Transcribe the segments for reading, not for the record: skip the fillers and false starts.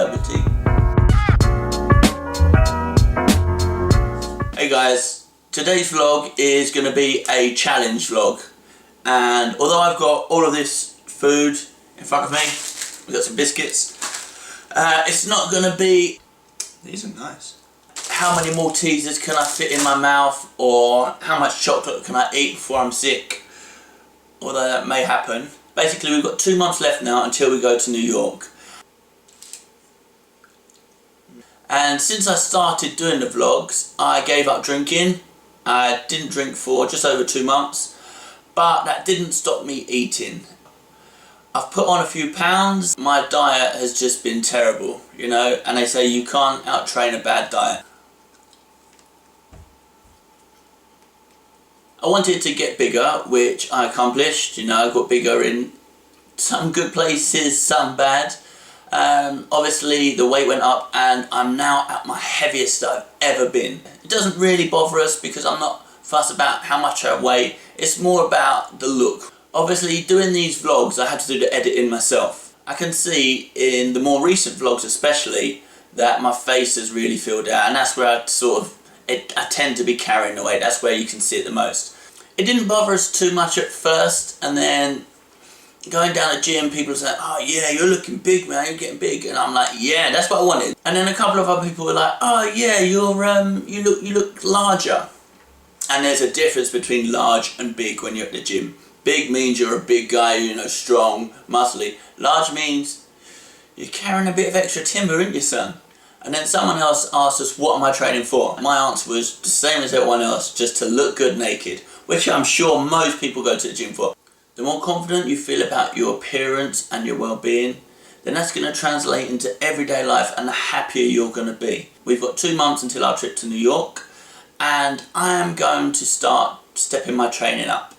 acerbity. Hey guys, today's vlog is going to be a challenge vlog, and although I've got all of this food in front of me, we've got some biscuits, it's not going to be, these are nice, how many Maltesers can I fit in my mouth, or how much chocolate can I eat before I'm sick, although that may happen. Basically, we've got 2 months left now until we go to New York. And since I started doing the vlogs, I gave up drinking. I didn't drink for just over 2 months, but that didn't stop me eating. I've put on a few pounds. My diet has just been terrible, you know, and they say you can't out-train a bad diet. I wanted to get bigger, which I accomplished. You know, I got bigger in some good places, some bad. Obviously the weight went up and I'm now at my heaviest I've ever been. It doesn't really bother us because I'm not fussed about how much I weigh. It's more about the look. Obviously doing these vlogs I had to do the editing myself. I can see in the more recent vlogs especially that my face has really filled out, and that's where I tend to be carrying the weight. That's where you can see it the most. It didn't bother us too much at first, and then going down the gym, people say, "Oh yeah, you're looking big, man, you're getting big," and I'm like, "Yeah, that's what I wanted." And then a couple of other people were like, "Oh yeah, you look larger." And there's a difference between large and big when you're at the gym. Big means you're a big guy, you know, strong, muscly. Large means you're carrying a bit of extra timber, ain't you, son? And then someone else asked us, what am I training for? My answer was the same as everyone else, just to look good naked, which I'm sure most people go to the gym for. The more confident you feel about your appearance and your well-being, then that's going to translate into everyday life, and the happier you're going to be. We've got 2 months until our trip to New York, and I am going to start stepping my training up.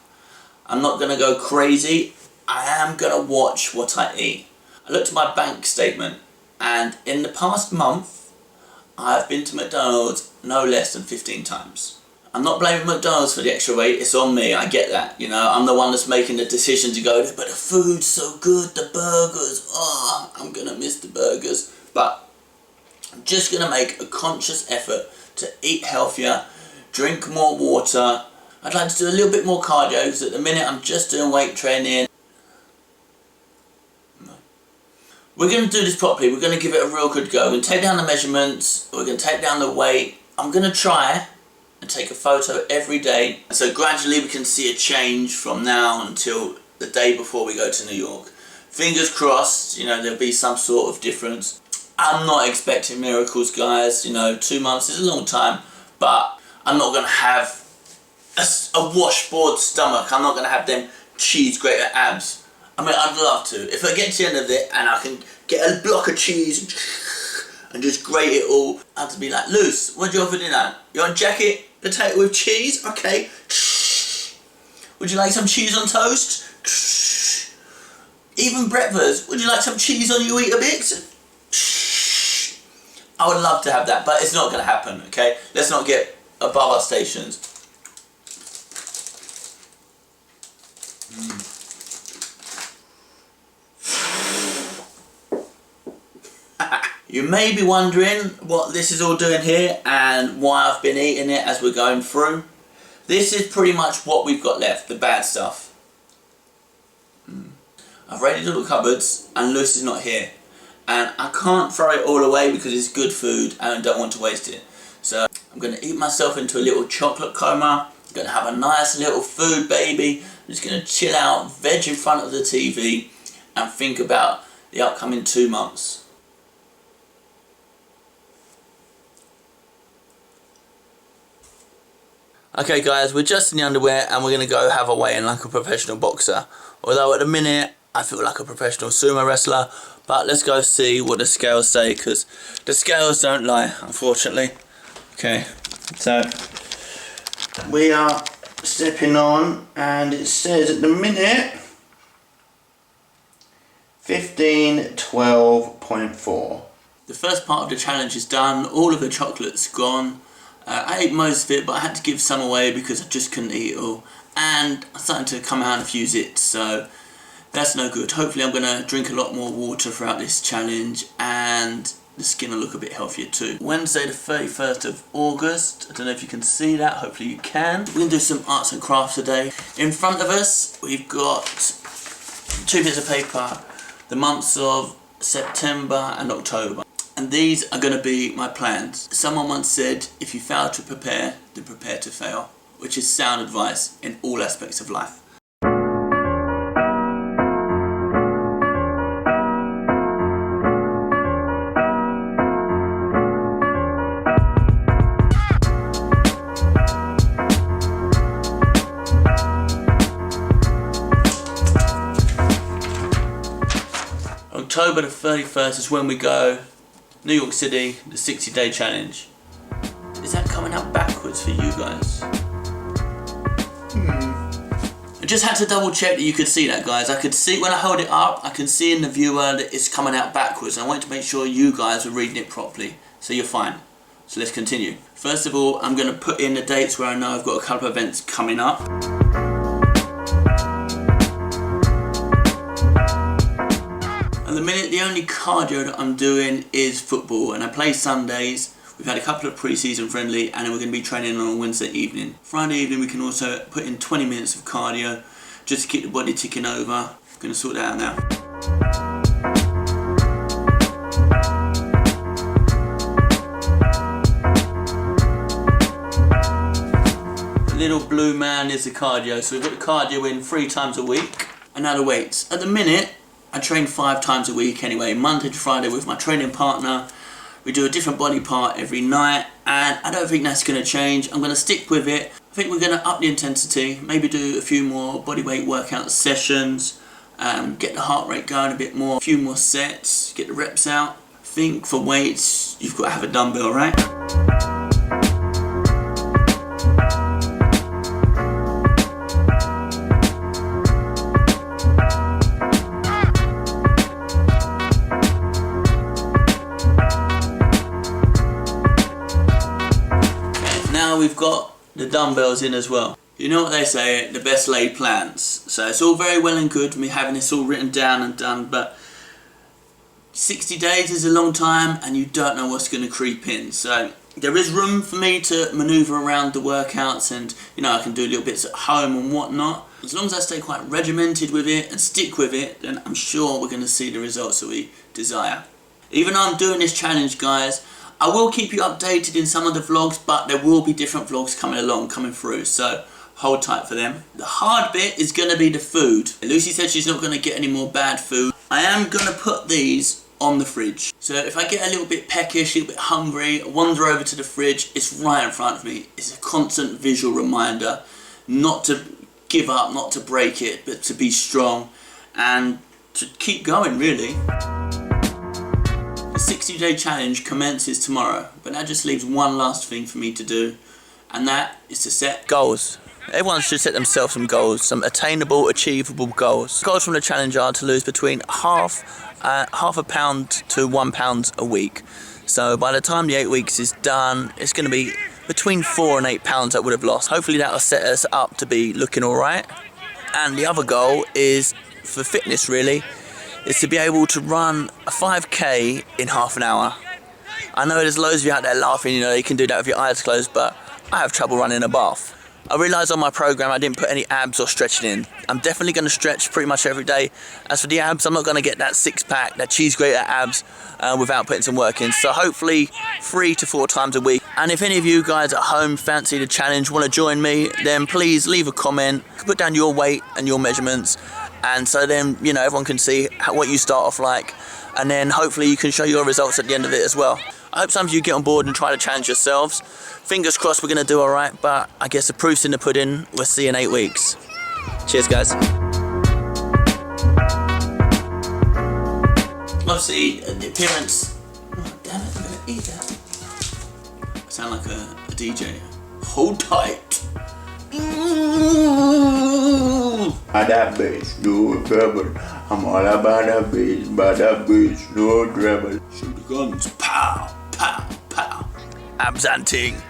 I'm not going to go crazy. I am going to watch what I eat. I looked at my bank statement, and in the past month, I've been to McDonald's no less than 15 times. I'm not blaming McDonald's for the extra weight, it's on me, I get that, you know, I'm the one that's making the decision to go there, but the food's so good, the burgers, oh, I'm gonna miss the burgers. But I'm just gonna make a conscious effort to eat healthier, drink more water. I'd like to do a little bit more cardio, because at the minute I'm just doing weight training. We're going to do this properly. We're going to give it a real good go. We're going to take down the measurements. We're going to take down the weight. I'm going to try and take a photo every day. So gradually we can see a change from now until the day before we go to New York. Fingers crossed, you know, there'll be some sort of difference. I'm not expecting miracles, guys. You know, 2 months is a long time, but I'm not going to have a washboard stomach. I'm not going to have them cheese grater abs. I mean, I'd love to. If I get to the end of it and I can get a block of cheese and just grate it all, I have to be like, Luce, what do you want for dinner? You want jacket potato with cheese? Okay. Would you like some cheese on toast? Even breakfast, would you like some cheese on your Weetabix? I would love to have that, but it's not going to happen, okay? Let's not get above our stations. You may be wondering what this is all doing here and why I've been eating it as we're going through. This is pretty much what we've got left, the bad stuff. I've raided all the cupboards and Lucy's not here. And I can't throw it all away because it's good food and I don't want to waste it. So I'm going to eat myself into a little chocolate coma. I'm going to have a nice little food baby. I'm just going to chill out, veg in front of the TV and think about the upcoming 2 months. Okay guys, we're just in the underwear and we're going to go have a weigh-in like a professional boxer. Although at the minute I feel like a professional sumo wrestler, but let's go see what the scales say, because the scales don't lie, unfortunately. Okay, so we are stepping on and it says at the minute 1512.4. The first part of the challenge is done, all of the chocolate's gone. I ate most of it, but I had to give some away because I just couldn't eat it all. And I'm starting to come out a few zits, so That's no good. Hopefully I'm going to drink a lot more water throughout this challenge and the skin will look a bit healthier too. Wednesday the 31st of August. I don't know if you can see that. Hopefully you can. We're going to do some arts and crafts today. In front of us we've got 2 bits of paper. The months of September and October. And these are going to be my plans. Someone once said, if you fail to prepare, then prepare to fail. Which is sound advice in all aspects of life. October the 31st is when we go New York City, the 60-day challenge. Is that coming out backwards for you guys? I just had to double check that you could see that, guys. I could see when I hold it up, I can see in the viewer that it's coming out backwards. I wanted to make sure you guys were reading it properly, so you're fine. So let's continue. First of all, I'm going to put in the dates where I know I've got a couple of events coming up. At the minute, the only cardio that I'm doing is football, and I play Sundays. We've had a couple of pre-season friendly, and then we're going to be training on a Wednesday evening. Friday evening we can also put in 20 minutes of cardio just to keep the body ticking over. I'm going to sort that out now. The little blue man is the cardio, so we've got the cardio in 3 times a week. And now the weights. At the minute I train 5 times a week anyway, Monday to Friday with my training partner. We do a different body part every night, and I don't think that's going to change. I'm going to stick with it. I think we're going to up the intensity, maybe do a few more bodyweight workout sessions, get the heart rate going a bit more, a few more sets, get the reps out. I think for weights, you've got to have a dumbbell, right? We've got the dumbbells in as well. You know what they say, the best laid plans. So it's all very well and good me having this all written down and done, but 60 days is a long time and you don't know what's going to creep in. So there is room for me to maneuver around the workouts, and you know, I can do little bits at home and whatnot. As long as I stay quite regimented with it and stick with it, then I'm sure we're going to see the results that we desire. Even though I'm doing this challenge, guys, I will keep you updated in some of the vlogs, but there will be different vlogs coming through, so hold tight for them. The hard bit is going to be the food. Lucy said she's not going to get any more bad food. I am going to put these on the fridge. So if I get a little bit peckish, a little bit hungry, wander over to the fridge, it's right in front of me. It's a constant visual reminder not to give up, not to break it, but to be strong and to keep going, really. The 60-day challenge commences tomorrow, but that just leaves one last thing for me to do, and that is to set goals. Everyone should set themselves some goals, some attainable, achievable goals. Goals from the challenge are to lose between half a pound to 1 pound a week. So by the time the 8 weeks is done, it's going to be between 4 and 8 pounds I would have lost. Hopefully that will set us up to be looking alright. And the other goal is for fitness, really, is to be able to run a 5k in half an hour. I know there's loads of you out there laughing, you know, you can do that with your eyes closed, but I have trouble running a bath. I realised on my programme I didn't put any abs or stretching in. I'm definitely going to stretch pretty much every day. As for the abs, I'm not going to get that 6-pack, that cheese grater abs without putting some work in. So hopefully 3 to 4 times a week. And if any of you guys at home fancy the challenge, want to join me, then please leave a comment, put down your weight and your measurements, and so then, you know, everyone can see what you start off like, and then hopefully you can show your results at the end of it as well. I hope some of you get on board and try to challenge yourselves. Fingers crossed we're going to do alright, but I guess the proof's in the pudding. We'll see you in 8 weeks. Cheers, guys. Obviously, the appearance... Oh, damn it, I'm going to eat that. I sound like a DJ. Hold tight. That bass, no trouble. I'm all about that bass, but that bass, no trouble. Shoot the guns, pow, pow, pow. Abs and ting.